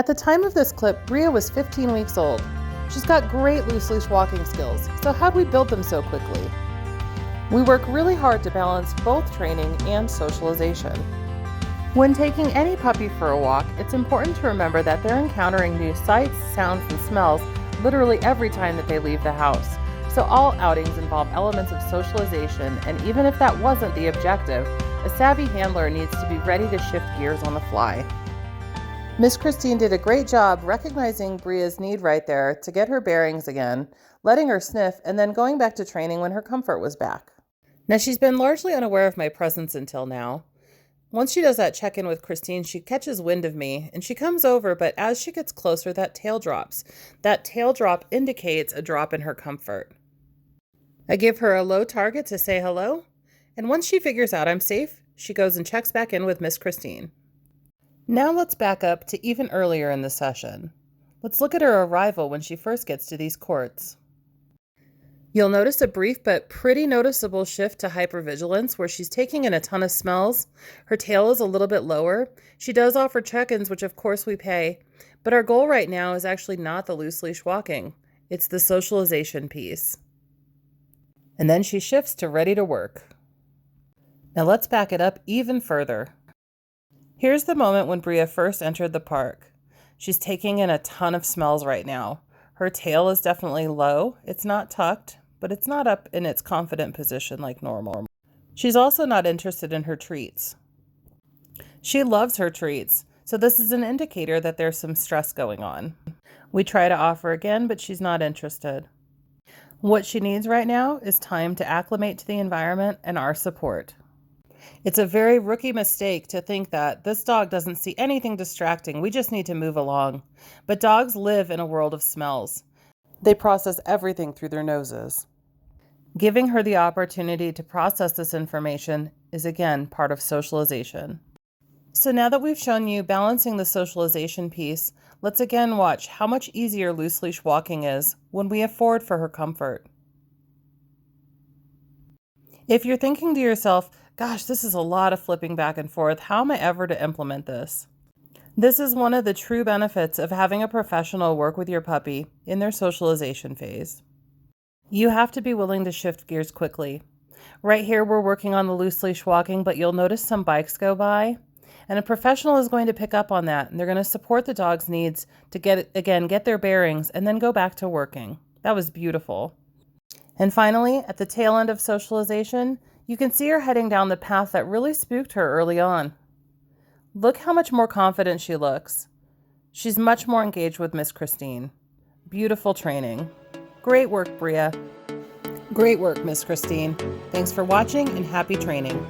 At the time of this clip, Bria was 15 weeks old. She's got great loose leash walking skills, so how'd we build them so quickly? We work really hard to balance both training and socialization. When taking any puppy for a walk, it's important to remember that they're encountering new sights, sounds, and smells literally every time that they leave the house. So all outings involve elements of socialization, and even if that wasn't the objective, a savvy handler needs to be ready to shift gears on the fly. Miss Christine did a great job recognizing Bria's need right there to get her bearings again, letting her sniff, and then going back to training when her comfort was back. Now, she's been largely unaware of my presence until now. Once she does that check-in with Christine, she catches wind of me, and she comes over, but as she gets closer, that tail drops. That tail drop indicates a drop in her comfort. I give her a low target to say hello, and once she figures out I'm safe, she goes and checks back in with Miss Christine. Now let's back up to even earlier in the session. Let's look at her arrival when she first gets to these courts. You'll notice a brief but pretty noticeable shift to hypervigilance where she's taking in a ton of smells. Her tail is a little bit lower. She does offer check-ins, which of course we pay, but our goal right now is actually not the loose leash walking. It's the socialization piece. And then she shifts to ready to work. Now let's back it up even further. Here's the moment when Bria first entered the park. She's taking in a ton of smells right now. Her tail is definitely low. It's not tucked, but it's not up in its confident position like normal. She's also not interested in her treats. She loves her treats, so this is an indicator that there's some stress going on. We try to offer again, but she's not interested. What she needs right now is time to acclimate to the environment and our support. It's a very rookie mistake to think that this dog doesn't see anything distracting, we just need to move along. But dogs live in a world of smells. They process everything through their noses. Giving her the opportunity to process this information is again part of socialization. So now that we've shown you balancing the socialization piece, let's again watch how much easier loose leash walking is when we afford for her comfort. If you're thinking to yourself, gosh, this is a lot of flipping back and forth. How am I ever to implement this? This is one of the true benefits of having a professional work with your puppy in their socialization phase. You have to be willing to shift gears quickly. Right here, we're working on the loose leash walking, but you'll notice some bikes go by, and a professional is going to pick up on that, and they're going to support the dog's needs to get their bearings, and then go back to working. That was beautiful. And finally, at the tail end of socialization, you can see her heading down the path that really spooked her early on. Look how much more confident she looks. She's much more engaged with Miss Christine. Beautiful training. Great work, Bria. Great work, Miss Christine. Thanks for watching and happy training.